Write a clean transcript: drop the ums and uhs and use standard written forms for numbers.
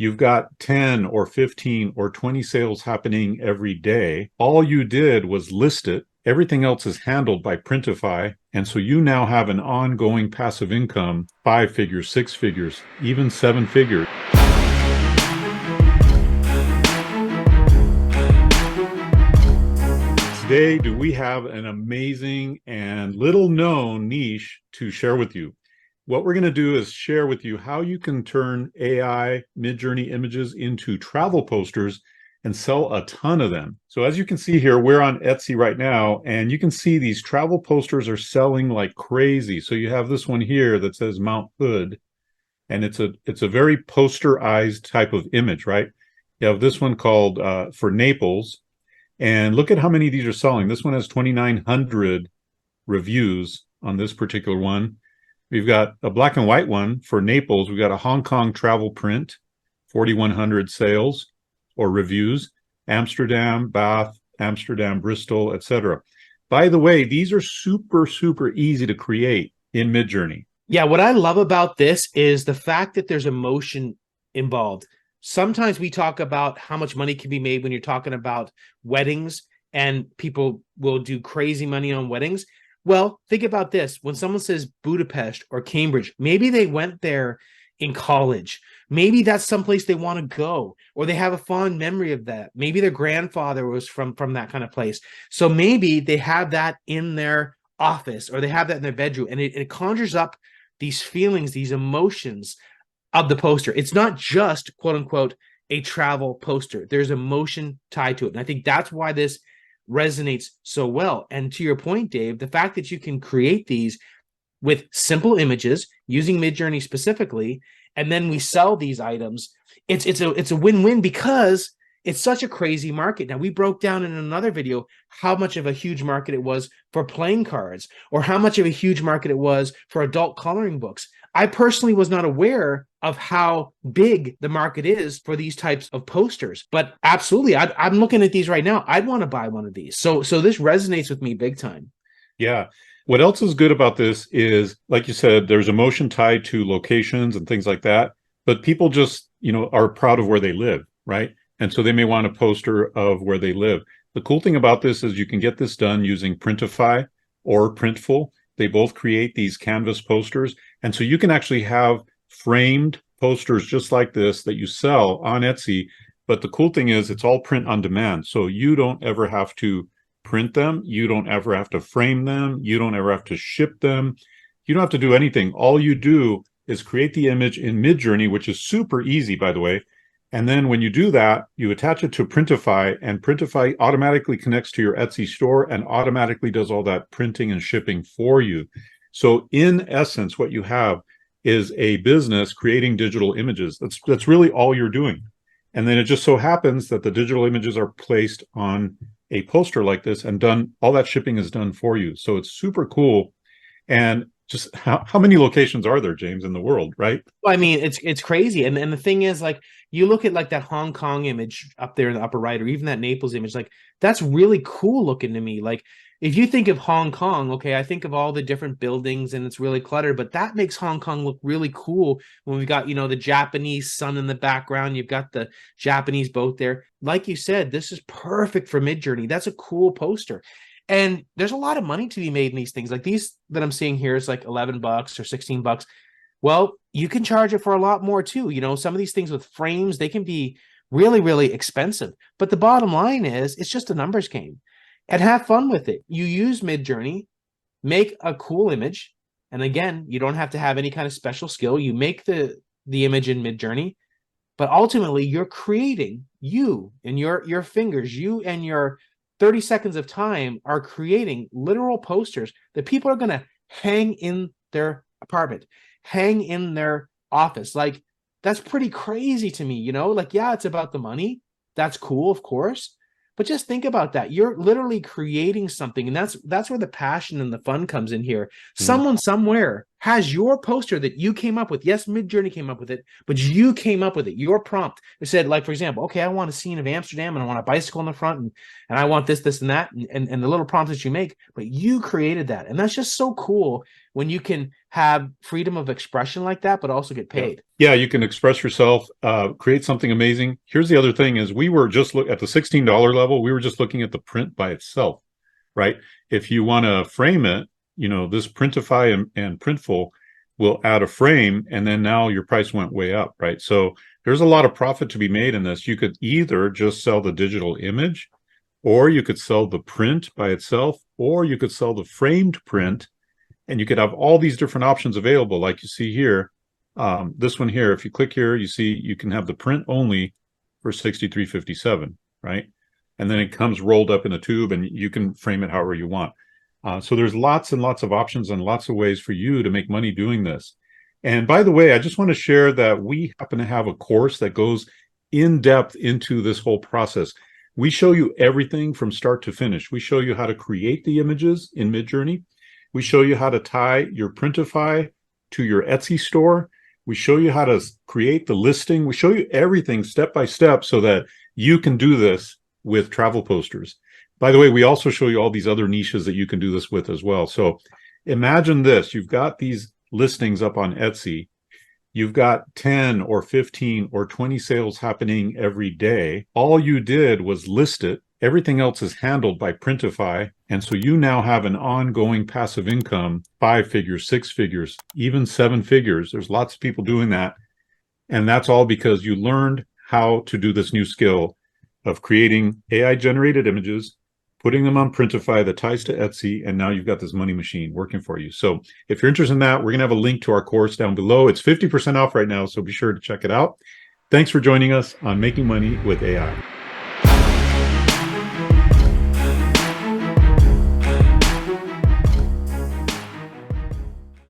you've got 10 or 15 or 20 sales happening every day. All you did was list it. Everything else is handled by Printify. And so you now have an ongoing passive income, 5 figures, 6 figures, even 7 figures. Today, do we have an amazing and little known niche to share with you? What we're going to do is share with you how you can turn AI Midjourney images into travel posters and sell a ton of them. So as you can see here, we're on Etsy right now, and you can see these travel posters are selling like crazy. So you have this one here that says Mount Hood, and it's a very posterized type of image, right? You have this one called for Naples, and look at how many of these are selling. This one has 2,900 reviews on this particular one. We've got a black and white one for Naples. We've got a Hong Kong travel print, 4,100 sales or reviews. Amsterdam, Bath, Amsterdam, Bristol, etc. By the way, these are super, super easy to create in Midjourney. Yeah, what I love about this is the fact that there's emotion involved. Sometimes we talk about how much money can be made when you're talking about weddings, and people will do crazy money on weddings. Well, think about this. When someone says Budapest or Cambridge, maybe they went there in college. Maybe that's someplace they want to go, or they have a fond memory of that. Maybe their grandfather was from that kind of place. So maybe they have that in their office, or they have that in their bedroom, and it conjures up these feelings, these emotions of the poster. It's not just, quote unquote, a travel poster. There's emotion tied to it. And I think that's why this resonates so well. And to your point, Dave, the fact that you can create these with simple images using Midjourney specifically, and then we sell these items, it's a win-win, because it's such a crazy market. Now, we broke down in another video how much of a huge market it was for playing cards, or how much of a huge market it was for adult coloring books. I personally was not aware of how big the market is for these types of posters, but absolutely, I'm looking at these right now. I'd want to buy one of these. So this resonates with me big time. Yeah. What else is good about this is, like you said, there's emotion tied to locations and things like that, but people just, are proud of where they live, right? And so they may want a poster of where they live. The cool thing about this is you can get this done using Printify or Printful. They both create these canvas posters. And so you can actually have framed posters just like this that you sell on Etsy. But the cool thing is it's all print on demand. So you don't ever have to print them. You don't ever have to frame them. You don't ever have to ship them. You don't have to do anything. All you do is create the image in Midjourney, which is super easy, by the way. And then when you do that, you attach it to Printify, and Printify automatically connects to your Etsy store and automatically does all that printing and shipping for you. So in essence, what you have is a business creating digital images. That's really all you're doing. And then it just so happens that the digital images are placed on a poster like this, and done, all that shipping is done for you. So it's super cool. And just how many locations are there, James, in the world, right? Well, I mean, it's crazy. And the thing is, like, you look at like that Hong Kong image up there in the upper right, or even that Naples image, like, that's really cool looking to me. Like, if you think of Hong Kong, okay, I think of all the different buildings and it's really cluttered, but that makes Hong Kong look really cool when we've got, the Japanese sun in the background. You've got the Japanese boat there. Like you said, this is perfect for Midjourney. That's a cool poster. And there's a lot of money to be made in these things. Like these that I'm seeing here is like $11 or $16. Well, you can charge it for a lot more too. Some of these things with frames, they can be really, really expensive. But the bottom line is, it's just a numbers game. And have fun with it. You use Midjourney, make a cool image. And again, you don't have to have any kind of special skill. You make the image in Midjourney, but ultimately you're creating, you and your fingers, you and your 30 seconds of time are creating literal posters that people are going to hang in their apartment, hang in their office. Like, that's pretty crazy to me, like, yeah, it's about the money. That's cool, of course. But just think about that. You're literally creating something, and that's where the passion and the fun comes in here. Someone somewhere has your poster that you came up with. Yes, Midjourney came up with it, but you came up with it. Your prompt. It said, like, for example, okay, I want a scene of Amsterdam and I want a bicycle in the front and I want this, and that, and the little prompts that you make, but you created that. And that's just so cool when you can have freedom of expression like that, but also get paid. Yeah, you can express yourself, create something amazing. Here's the other thing is we were just at the $16 level, we were just looking at the print by itself, right? If you want to frame it, this Printify and Printful will add a frame, and then now your price went way up, right? So there's a lot of profit to be made in this. You could either just sell the digital image, or you could sell the print by itself, or you could sell the framed print, and you could have all these different options available. Like you see here, this one here, if you click here, you see you can have the print only for $63.57, right? And then it comes rolled up in a tube, and you can frame it however you want. So there's lots and lots of options and lots of ways for you to make money doing this. And by the way, I just want to share that we happen to have a course that goes in depth into this whole process. We show you everything from start to finish. We show you how to create the images in Midjourney. We show you how to tie your Printify to your Etsy store. We show you how to create the listing. We show you everything step by step so that you can do this with travel posters. By the way, we also show you all these other niches that you can do this with as well. So imagine this. You've got these listings up on Etsy. You've got 10 or 15 or 20 sales happening every day. All you did was list it. Everything else is handled by Printify. And so you now have an ongoing passive income, 5 figures, 6 figures, even 7 figures. There's lots of people doing that. And that's all because you learned how to do this new skill of creating AI generated images, putting them on Printify that ties to Etsy, and now you've got this money machine working for you. So if you're interested in that, we're going to have a link to our course down below. It's 50% off right now, so be sure to check it out. Thanks for joining us on Making Money with AI.